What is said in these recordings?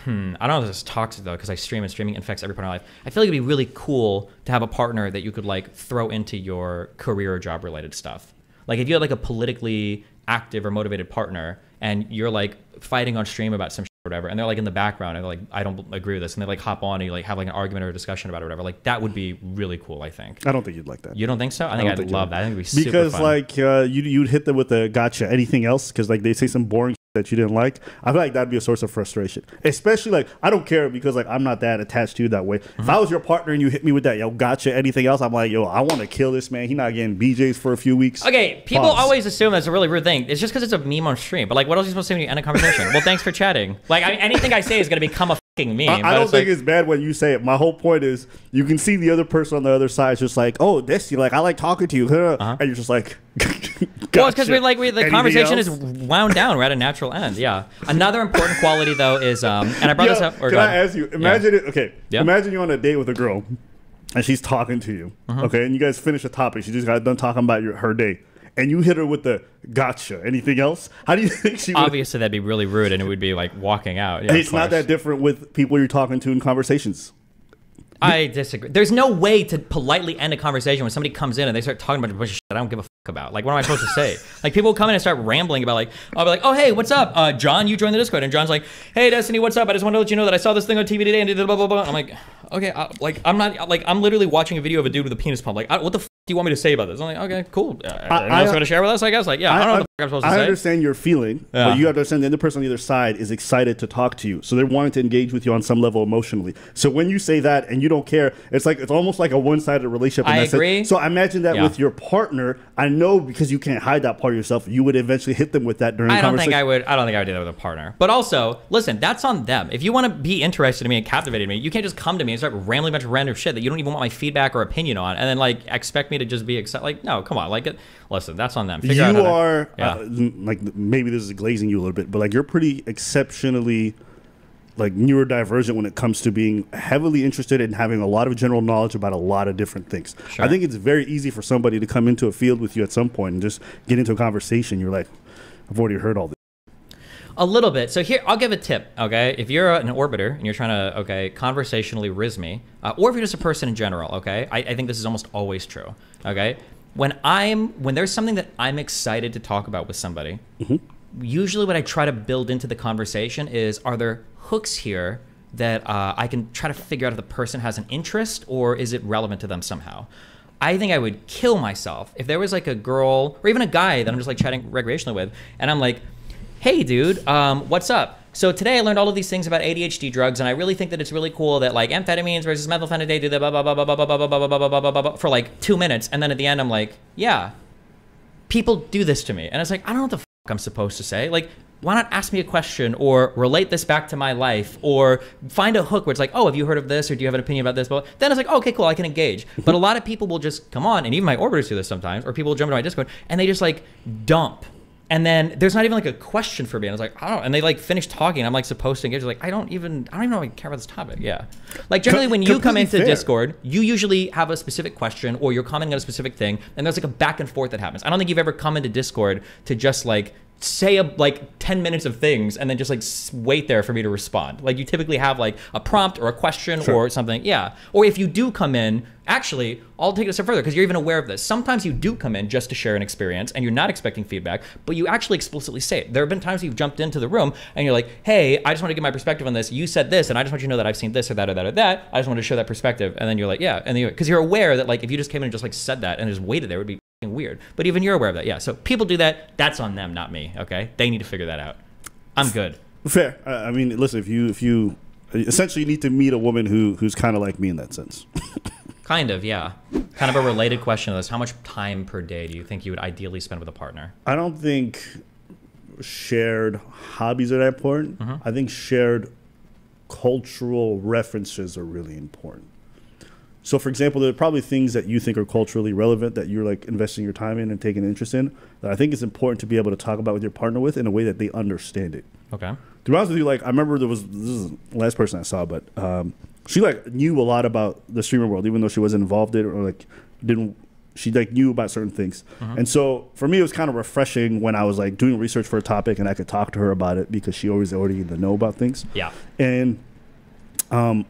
I don't know if this is toxic though, because I stream and streaming infects every part of my life. I feel like it'd be really cool to have a partner that you could like throw into your career or job related stuff. Like if you had like a politically active or motivated partner and you're like fighting on stream about some shit or whatever, and they're like in the background and they're like, I don't agree with this, and they like hop on and you like have like an argument or a discussion about it or whatever. Like that would be really cool, I think. I don't think you'd like that. You don't think so? I think I'd love that. I think it'd be super because fun. like you'd hit them with a gotcha. Anything else? Because like they say some boring that you didn't like. I feel like that'd be a source of frustration. Especially like I don't care because like I'm not that attached to you that way. If I was your partner and you hit me with that, yo, gotcha, anything else, I'm like, yo, I want to kill this man. He not getting BJ's for a few weeks. Okay, people Pause. always assume that's a really rude thing. It's just because it's a meme on stream. But like, what else are you supposed to say when you end a conversation? Well, thanks for chatting. Like, anything I say is going to become a fucking meme. I don't think it's bad when you say it. My whole point is you can see the other person on the other side is just like, oh, this, you like, I like talking to you. And you're just like, gotcha. Well, it's because the conversation else? is wound down. We're at a natural end. Yeah. Another important quality though is, and I brought this up. Can I ask you? Imagine it. Okay. Yeah. Imagine you're on a date with a girl, and she's talking to you. Okay, and you guys finish a topic. She just got done talking about her day, and you hit her with the gotcha. Anything else? How do you think she would? Obviously, that'd be really rude, and it would be like walking out. Yeah, and it's not that different with people you're talking to in conversations. I disagree. There's no way to politely end a conversation when somebody comes in and they start talking about a bunch of shit I don't give a fuck about. Like, what am I supposed to say? Like, people will come in and start rambling about, like, I'll be like, oh, hey, what's up? John, you joined the Discord. And John's like, hey, Destiny, what's up? I just want to let you know that I saw this thing on TV today and did blah, blah, blah. I'm like, okay, I'm literally watching a video of a dude with a penis pump. Like, what the fuck do you want me to say about this? I'm like, okay, cool. Anything else you want to share with us, I guess? Like, yeah, I don't know what the fuck I'm supposed to say. I understand your feeling, but you have to understand the other person on the other side is excited to talk to you. So they're wanting to engage with you on some level emotionally. So when you say that and you don't care, it's almost like a one-sided relationship. I agree. So I imagine that with your partner, I know because you can't hide that part of yourself, you would eventually hit them with that during conversation. I don't think I would do that with a partner. But also, listen, that's on them. If you want to be interested in me and captivated me, you can't just come to me and start rambling a bunch of random shit that you don't even want my feedback or opinion on, and then like expect me to just be excited. Like, no, come on. Like, listen, that's on them. You are like maybe this is glazing you a little bit, but like you're pretty exceptionally like neurodivergent when it comes to being heavily interested in having a lot of general knowledge about a lot of different things. Sure. I think it's very easy for somebody to come into a field with you at some point and just get into a conversation. You're like, I've already heard all this. A little bit. So here, I'll give a tip, okay? If you're an orbiter and you're trying to, okay, conversationally riz me, or if you're just a person in general, okay? I think this is almost always true, okay? When there's something that I'm excited to talk about with somebody, usually what I try to build into the conversation is, are there hooks here that I can try to figure out if the person has an interest or is it relevant to them somehow? I think I would kill myself if there was like a girl or even a guy that I'm just like chatting recreationally with, and I'm like, hey dude, what's up? So today I learned all of these things about ADHD drugs, and I really think that it's really cool that like amphetamines versus methylphenidate do the blah blah blah blah blah blah blah blah blah blah blah for like 2 minutes, and then at the end I'm like, yeah, people do this to me, and it's like, I don't know what the fuck I'm supposed to say. Like, why not ask me a question or relate this back to my life or find a hook where it's like, oh, have you heard of this or do you have an opinion about this? But then it's like, oh, okay, cool, I can engage. But a lot of people will just come on, and even my orbiters do this sometimes, or people will jump into my Discord and they just like dump. And then there's not even like a question for me. And I was like, I don't know. And they like finish talking. I'm like supposed to engage. Like, I don't even know if I care about this topic. Yeah. Like generally when you come into Discord, you usually have a specific question or you're commenting on a specific thing. And there's like a back and forth that happens. I don't think you've ever come into Discord to just like say like 10 minutes of things and then just like wait there for me to respond. Like you typically have like a prompt or a question or something. Yeah. Or if you do come in, actually, I'll take it a step further because you're even aware of this. Sometimes you do come in just to share an experience and you're not expecting feedback, but you actually explicitly say it. There have been times you've jumped into the room and you're like, hey, I just want to get my perspective on this. You said this, and I just want you to know that I've seen this or that or that or that. I just want to share that perspective. And then you're like, yeah. And because you're aware that like if you just came in and just like said that and just waited there, it would be weird. But even you're aware of that. Yeah. So people do that. That's on them, not me. Okay. They need to figure that out. I'm good. Fair. I mean, listen, if you essentially need to meet a woman who's kind of like me in that sense. Kind of, yeah. Kind of a related question to this. How much time per day do you think you would ideally spend with a partner? I don't think shared hobbies are that important. I think shared cultural references are really important. So, for example, there are probably things that you think are culturally relevant that you're like investing your time in and taking an interest in that I think it's important to be able to talk about with your partner with in a way that they understand it. Okay. To be honest with you, like I remember this is the last person I saw, but she like knew a lot about the streamer world, even though she wasn't involved in it or like didn't she like knew about certain things. And so for me, it was kind of refreshing when I was like doing research for a topic and I could talk to her about it because she always already in the know about things. Yeah. And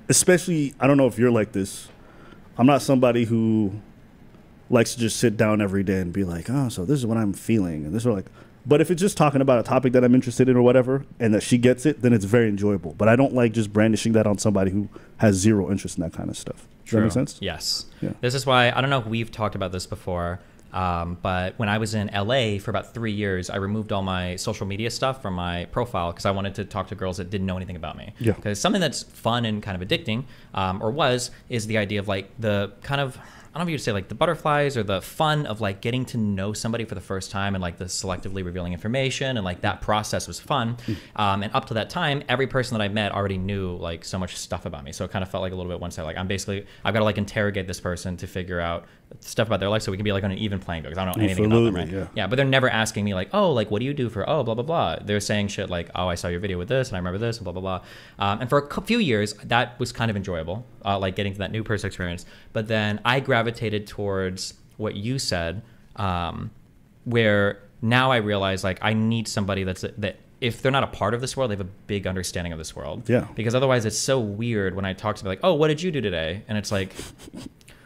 especially, I don't know if you're like this. I'm not somebody who likes to just sit down every day and be like, oh, so this is what I'm feeling. And this is like, but if it's just talking about a topic that I'm interested in or whatever, and that she gets it, then it's very enjoyable. But I don't like just brandishing that on somebody who has zero interest in that kind of stuff. Does that make sense? Yes. Yeah. This is why, I don't know if we've talked about this before, but when I was in LA for about 3 years, I removed all my social media stuff from my profile because I wanted to talk to girls that didn't know anything about me. Yeah. Because something that's fun and kind of addicting, is the idea of like the kind of, I don't know if you'd say like the butterflies or the fun of like getting to know somebody for the first time and like the selectively revealing information, and like that process was fun. And up to that time, every person that I met already knew like so much stuff about me. So it kind of felt like a little bit one-sided. Like I've got to like interrogate this person to figure out stuff about their life so we can be like on an even playing field because I don't know anything about them, right? Yeah, but they're never asking me like, oh, like what do you do for, oh, blah, blah, blah. They're saying shit like, oh, I saw your video with this and I remember this and blah, blah, blah. And for a few years, that was kind of enjoyable, like getting to that new person experience. But then I gravitated towards what you said, where now I realize like I need somebody that if they're not a part of this world, they have a big understanding of this world. Yeah. Because otherwise it's so weird when I talk to them like, oh, what did you do today? And it's like,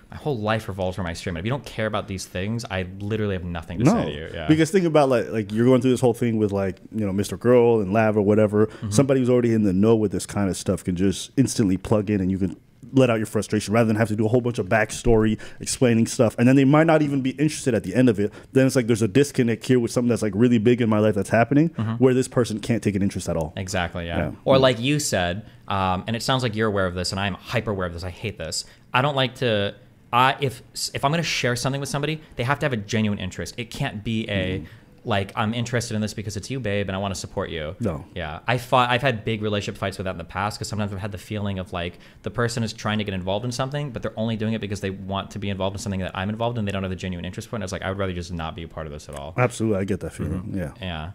my whole life revolves around my stream. And if you don't care about these things, I literally have nothing to say to you. Yeah. Because think about like you're going through this whole thing with like, you know, Mr. Girl and Lav or whatever. Somebody who's already in the know with this kind of stuff can just instantly plug in and you can let out your frustration rather than have to do a whole bunch of backstory explaining stuff. And then they might not even be interested at the end of it. Then it's like there's a disconnect here with something that's like really big in my life that's happening where this person can't take an interest at all. Exactly, yeah. Or like you said, and it sounds like you're aware of this and I'm hyper aware of this. I hate this. I don't like to... if I'm going to share something with somebody, they have to have a genuine interest. It can't be a like I'm interested in this because it's you, babe, and I want to support you. No. Yeah, I've had big relationship fights with that in the past because sometimes I've had the feeling of like the person is trying to get involved in something, but they're only doing it because they want to be involved in something that I'm involved in. They don't have the genuine interest for it. And I was like, I would rather just not be a part of this at all. Absolutely, I get that feeling. Yeah.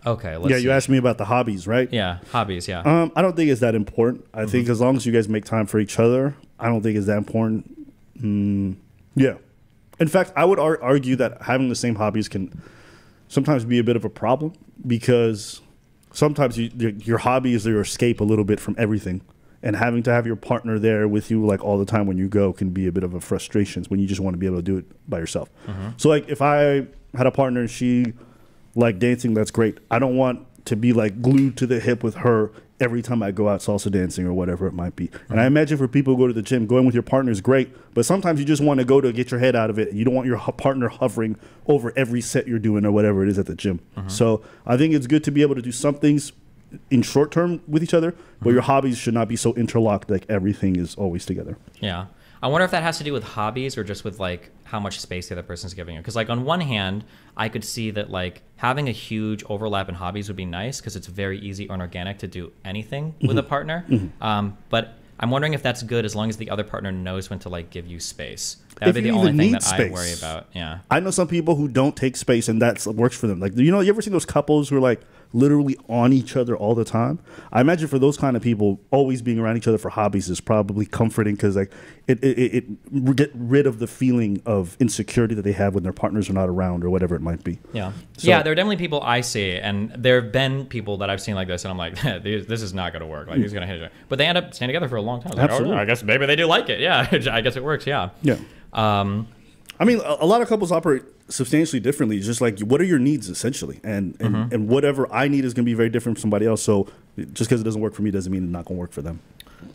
Okay. Let's see. You asked me about the hobbies, right? Yeah, hobbies. Yeah. I don't think it's that important. I think as long as you guys make time for each other, I don't think it's that important. Yeah. In fact, I would argue that having the same hobbies can sometimes be a bit of a problem because sometimes your hobby is your escape a little bit from everything. And having to have your partner there with you like all the time when you go can be a bit of a frustration when you just want to be able to do it by yourself. So like if I had a partner and she liked dancing, that's great. I don't want to be like glued to the hip with her every time I go out salsa dancing or whatever it might be. And I imagine for people who go to the gym, going with your partner is great, but sometimes you just want to go to get your head out of it. You don't want your partner hovering over every set you're doing or whatever it is at the gym. So I think it's good to be able to do some things in short term with each other, but your hobbies should not be so interlocked like everything is always together. Yeah. I wonder if that has to do with hobbies or just with like how much space the other person's giving you. Because like on one hand, I could see that like having a huge overlap in hobbies would be nice because it's very easy and organic to do anything with a partner. But I'm wondering if that's good as long as the other partner knows when to like give you space. That would be the only thing that I worry about. Yeah. I know some people who don't take space and that works for them. Like, you know, you ever seen those couples who are like literally on each other all the time? I imagine for those kind of people, always being around each other for hobbies is probably comforting because like it get rid of the feeling of insecurity that they have when their partners are not around or whatever it might be. Yeah. So, yeah, there are definitely people I see, and there have been people that I've seen like this, and I'm like, this is not going to work. Like, he's going to hit it. But they end up staying together for a long time. Like, Absolutely. oh, I guess maybe they do like it. Yeah, I guess it works. Yeah. Yeah. I mean, a lot of couples operate substantially differently. It's just like, what are your needs essentially? And whatever I need is going to be very different from somebody else. So just because it doesn't work for me doesn't mean it's not going to work for them.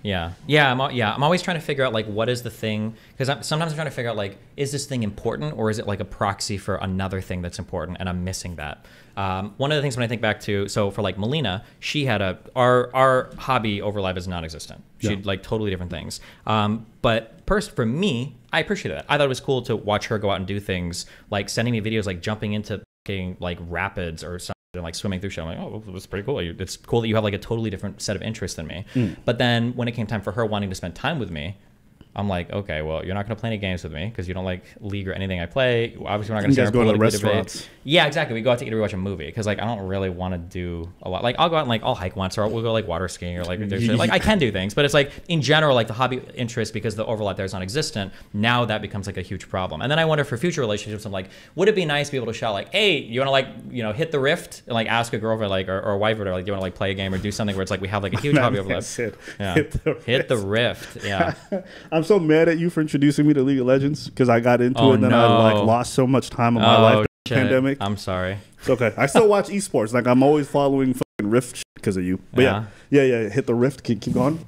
Yeah. I'm always trying to figure out like what is the thing, because sometimes I'm trying to figure out like, is this thing important or is it like a proxy for another thing that's important and I'm missing that. One of the things when I think back to, so for like Melina, she had our hobby overlap is non-existent. She'd like totally different things. But first for me, I appreciated that. I thought it was cool to watch her go out and do things like sending me videos like jumping into like rapids or something. And like swimming through shit. I'm like, oh, that's pretty cool. It's cool that you have like a totally different set of interests than me. But then when it came time for her wanting to spend time with me, I'm like, okay, well, you're not going to play any games with me because you don't like League or anything I play. Obviously, we're not going to You guys go to the restaurants. Yeah, exactly. We go out to eat or watch a movie because like I don't really want to do a lot. Like I'll go out and like I'll hike once, or we'll go like water skiing or like there's shit. Like I can do things, but it's like in general like the hobby interest, because the overlap there is non-existent. Now that becomes like a huge problem. And then I wonder for future relationships, I'm like, would it be nice to be able to shout like, hey, you want to like hit the Rift and like ask a girlfriend like or a wife or like, do you want to like play a game or do something where it's like we have like a huge hobby overlap. Yeah. Hit the Rift. Yeah. I'm so mad at you for introducing me to League of Legends because I got into it and then I like lost so much time of my life during the pandemic. I'm sorry. It's okay. I still watch esports. Like I'm always following fucking Rift because of you. But yeah, hit the Rift. Keep going.